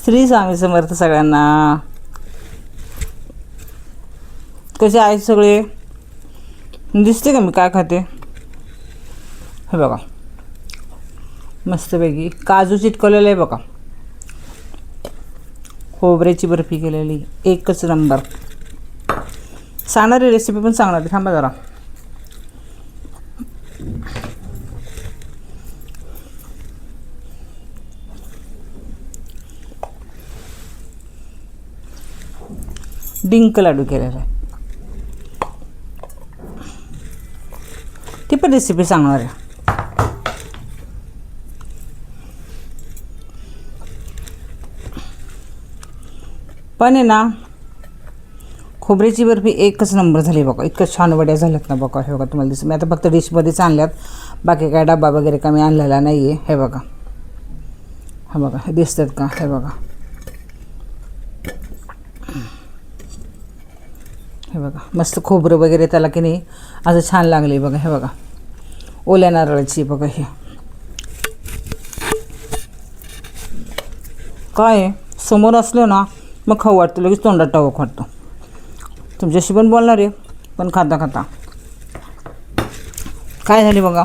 श्री स्वामी समर्थ सगळ्यांना. कसे आहेत सगळे? दिसते का मी काय खाते? हे बघा मस्तपैकी काजू चिटकवलेलं आहे बघा, खोबऱ्याची बर्फी केलेली, एकच नंबर. सांगणारी रेसिपी पण सांगणार, थांबा जरा. डिंक लाडू केलेला आहे, ती पण रेसिपी सांगणार आहे. पण आहे ना, खोबऱ्याची बर्फी एकच नंबर झाली बघा. इतकं छान वड्या झाल्यात ना बघा. हे बघा तुम्हाला दिसतं, मी आता फक्त डिशमध्येच आणल्यात, बाकी काय डबा वगैरे का मी आणलेला नाही आहे. हे बघा, हे बघा, हे दिसतात का? हे बघा, हे बघा मस्त खोबरं वगैरे त्याला की नाही असं छान लागले बघा. हे बघा ओल्या नारळाची बघा. हे काय समोर असलं ना मग खाऊ वाटतं, लगेच तोंडात टाकू वाटतं. तुमच्याशी पण बोलणार आहे, पण खाता खाता काय झाले बघा.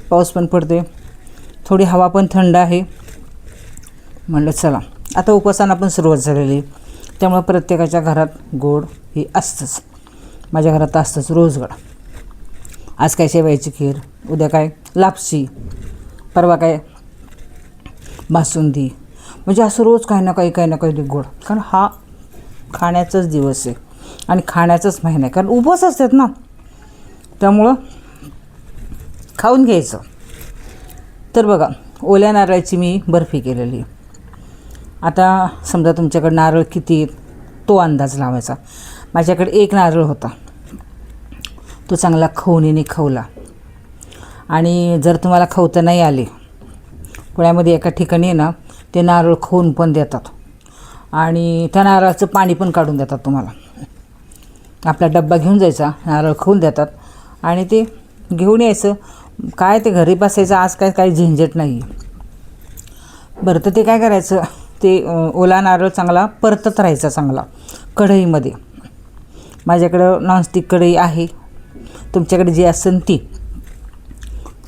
पाऊस पण पडते, थोडी हवा पण थंड आहे. म्हणलं चला आता उपवासाला पण सुरुवात झालेली, त्यामुळे प्रत्येकाच्या घरात गोड ही असतंच. माझ्या घरात असतंच रोज गोड. आज काय शेवयाची खीर, उद्या काय लापशी, परवा काय बासुंदी, म्हणजे असं रोज काही ना काही गोड. कारण हा खाण्याचाच दिवस आहे आणि खाण्याचाच महिना आहे, कारण उपवास असतात ना, त्यामुळं खाऊन घ्यायचं. तर बघा ओल्या नारळाची मी बर्फी केलेली. आता समजा तुमच्याकडे नारळ किती तो अंदाज लावायचा. माझ्याकडे एक नारळ होता, तो चांगला खवणीने खवला. आणि जर तुम्हाला खवता नाही आले, पुण्यामध्ये एका ठिकाणी ना ते नारळ खवून पण देतात आणि त्या नारळाचं पाणी पण काढून देतात तुम्हाला. आपला डब्बा घेऊन जायचा, नारळ खवून देतात आणि ते घेऊन यायचं. काय ते घरी बसायचं, आज काय काही झंझट नाही. बरं तर ते काय करायचं, ते ओला नारळ चांगला परतत राहायचा चांगला कढईमध्ये. माझ्याकडं नॉनस्टिक कढई आहे, तुमच्याकडे जी असेल ती.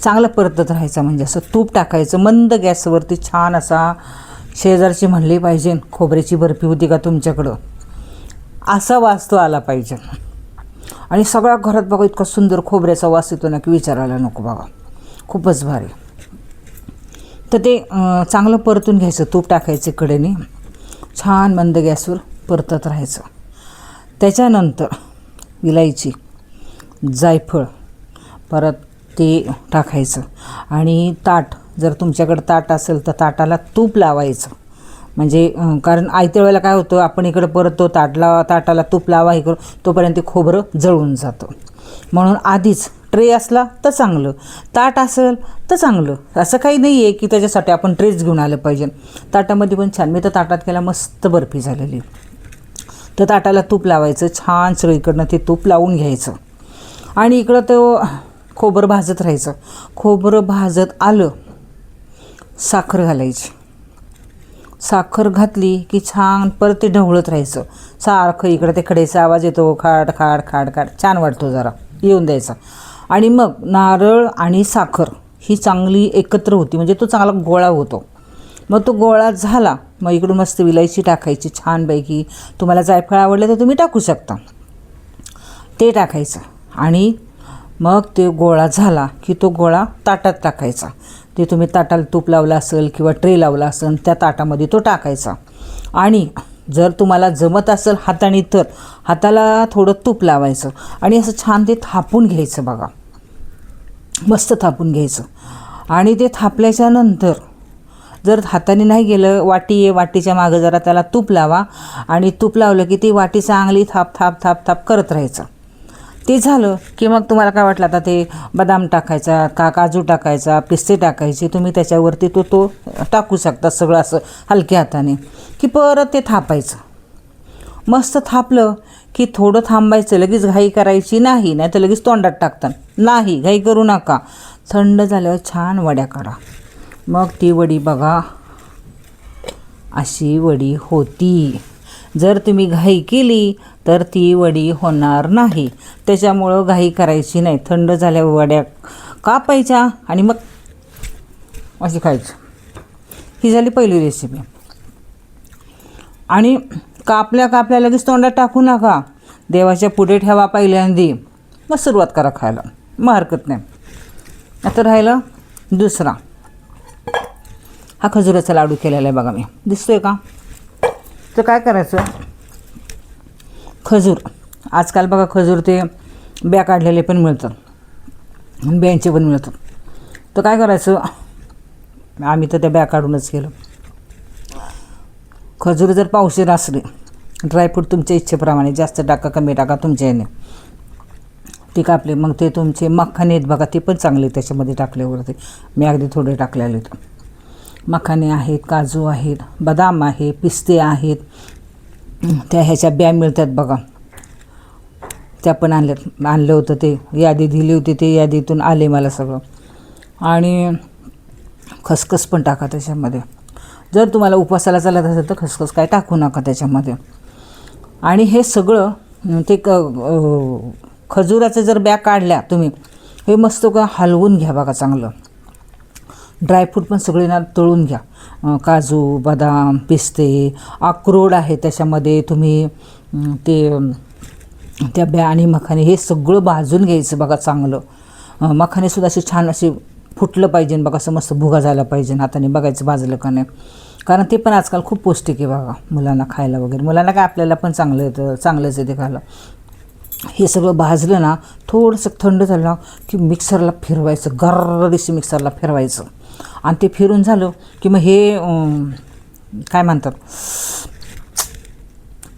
चांगलं परतत राहायचं, म्हणजे असं तूप टाकायचं मंद गॅसवरती छान असा. शेजारची म्हणली पाहिजे खोबऱ्याची बर्फी होती का तुमच्याकडं, असा वास तो आला पाहिजे. आणि सगळ्या घरात बघा इतका सुंदर खोबऱ्याचा वास येतो ना की विचारायला नको बघा, खूपच भारी. तर ते चांगलं परतून घ्यायचं, तूप टाकायचं कडेने, छान मंद गॅसवर परतत राहायचं. त्याच्यानंतर विलायची, जायफळ, परत ते टाकायचं. आणि ताट, जर तुमच्याकडं ताट असेल तर ताटाला तूप लावायचं. म्हणजे कारण आयत्या वेळेला काय होतं, आपण इकडं परत ताटाला तूप लावा हे करू, तोपर्यंत ते खोबरं जळून जातं. म्हणून आधीच ट्रे असला तर चांगलं, ताट असेल तर चांगलं. असं काही नाही आहे की त्याच्यासाठी आपण ट्रेच घेऊन आलं पाहिजे. ताटामध्ये पण छान, मी तर ताटात केला मस्त बर्फी झालेली. तर ताटाला तूप लावायचं, छान सगळीकडनं ते तूप लावून घ्यायचं. आणि इकडं तो खोबरं भाजत राहायचं. खोबरं भाजत आलं, साखर घालायची. साखर घातली की छान परत ते ढवळत राहायचं सारखं. इकडं ते कढईचा आवाज येतो, खाड खाड खाड खाड, छान वाटतो, जरा येऊन द्यायचा. आणि मग नारळ आणि साखर ही चांगली एकत्र होती, म्हणजे तो चांगला गोळा होतो. मग तो गोळा झाला, मग इकडून मस्त विलायची टाकायची छानपैकी. तुम्हाला जायफळ आवडलं तर तुम्ही टाकू शकता, ते टाकायचं. आणि मग ते गोळा झाला की तो गोळा ताटात टाकायचा. ते तुम्ही ताटाला तूप लावलं असेल किंवा ट्रे लावला असेल त्या ताटामध्ये तो टाकायचा. आणि जर तुम्हाला जमत असेल हाताने तर हाताला थोडं तूप लावायचं आणि असं छान ते थापून घ्यायचं बघा, मस्त थापून घ्यायचं. आणि ते थापल्याच्यानंतर जर हाताने नाही गेलं, वाटी आहे, वाटीच्या मागं जरा त्याला तूप लावा आणि तूप लावलं की ती वाटी चांगली थाप थाप थाप थाप करत राहायचं. ते झालं की मग तुम्हाला काय वाटलं, आता ते बदाम टाकायचा का काजू टाकायचा, पिस्ते टाकायचे, तुम्ही त्याच्यावरती तो टाकू शकता सगळं असं हलक्या हाताने. की परत ते थापायचं. मस्त थापलं की थोडं थांबायचं, लगेच घाई करायची नाही, नाही तर लगेच तोंडात टाकतात. नाही, घाई करू नका. थंड झाल्यावर छान वड्या काढा. मग ती वडी बघा अशी वडी होती. जर तुम्ही घाई केली तर ती वडी होणार नाही. त्याच्यामुळं घाई करायची नाही. थंड झाल्या वड्या कापायच्या आणि मग अशी खायची. ही झाली पहिली रेसिपी. आणि कापल्या लगेच तोंडात टाकू नका. देवाच्या पुढे ठेवा पहिल्यांदी, मग सुरुवात करा खायला, मग हरकत नाही. आता राहिलं दुसरा. हा खजुराचा लाडू केलेला आहे बघा मी, दिसतोय का? तर काय करायचं, खजूर आजकाल बघा खजूर ते ब्या काढलेले पण मिळतात, ब्यांचे पण मिळतात. तर काय करायचं, आम्ही तर त्या ब्या काढूनच केलं. खजूर जर पावशेर असले, ड्रायफ्रूट तुमच्या इच्छेप्रमाणे जास्त टाका कमी टाका तुमच्या ह्याने, ते कापले. मग ते तुमचे मखाने आहेत बघा, ते पण चांगले त्याच्यामध्ये टाकल्यावरती. मी अगदी थोडे टाकलेले आहेत. मखाने आहेत, काजू आहेत, बदाम आहे, पिस्ते आहेत, त्या ह्याच्या ब्या मिळतात बघा, त्या पण आणलं होतं. ते यादी दिली होती, ते यादीतून आले मला सगळं. आणि खसखस पण टाका त्याच्यामध्ये. जर तुम्हाला उपवासाला चालत असेल तर खसखस काय टाकू नका त्याच्यामध्ये. आणि हे सगळं ते खजुराचं जर ब्या काढल्या तुम्ही, हे मस्त का हलवून घ्या बघा चांगलं. ड्रायफ्रूट पण सगळे ना तळून घ्या. काजू, बदाम, पिस्ते, अक्रोड आहे त्याच्यामध्ये. तुम्ही त्या ब्या आणि मखाने हे सगळं भाजून घ्यायचं बघा चांगलं. मखानेसुद्धा असे छान असे फुटलं पाहिजे बघा, असं मस्त भुगा झाला पाहिजे. हाताने बघायचं भाजलं का नाही, कारण ते पण आजकाल खूप पौष्टिक आहे बघा मुलांना खायला वगैरे. मुलांना काय आपल्याला पण चांगलंच आहे ते खायला. हे सगळं भाजलं ना, थोडंसं थंड झालं की मिक्सरला फिरवायचं, गर्रदिशी मिक्सरला फिरवायचं. आणि ते फिरून झालं की मग हे काय म्हणतात,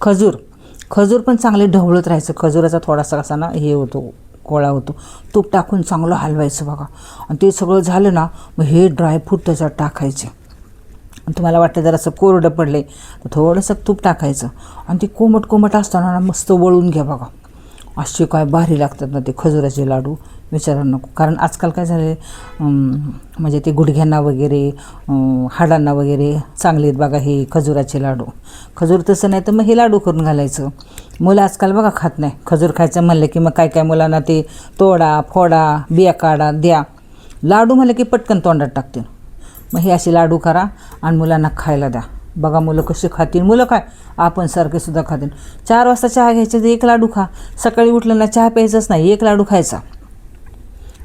खजूर पण चांगले ढवळत राहायचं. खजुराचा थोडासा कसा ना हे होतो, कोळा होतो, तूप टाकून चांगलं हलवायचं बघा. आणि ते सगळं झालं ना, मग हे ड्रायफ्रूट त्याच्यात टाकायचे. तुम्हाला वाटतं जर असं कोरडं पडले तर थोडंसं तूप टाकायचं. आणि ते कोमट असताना ना मस्त वळून घ्या बघा. असे काय भारी लागतात ना ते खजुराचे लाडू, विचारा नको. कारण आजकाल काय झाले, म्हणजे ते गुडघ्यांना वगैरे, हाडांना वगैरे चांगले आहेत बघा हे खजुराचे लाडू. खजूर तसं नाही तर मग हे लाडू करून घालायचं. मुलं आजकाल बघा खात नाही. खजूर खायचं म्हणलं की मग काय मुलांना ते तोडा, फोडा, बिया काढा, द्या. लाडू म्हणलं की पटकन तोंडात टाकतील. मग हे असे लाडू करा आणि मुलांना खायला द्या. बघा मुलं कशी खातील. मुलं काय आपण सारखे सुद्धा खातील. 4 वाजता चहा घ्यायचा तर 1 लाडू खा. सकाळी उठलं ना चहा प्यायचंच नाही, 1 लाडू खायचा,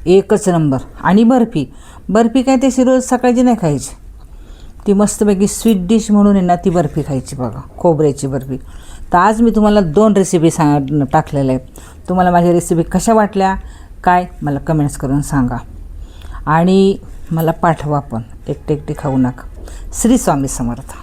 एकच नंबर. आणि बर्फी काय त्याची रोज सकाळची नाही खायची, ती मस्तपैकी स्वीट डिश म्हणून आहे ना ती बर्फी खायची बघा, खोबऱ्याची बर्फी. तर आज मी तुम्हाला 2 रेसिपी टाकलेल्या आहेत. तुम्हाला माझ्या रेसिपी कशा वाटल्या काय मला कमेंट्स करून सांगा. आणि मला पाठवा पण, एकटे खाऊ नका. श्री स्वामी समर्थ.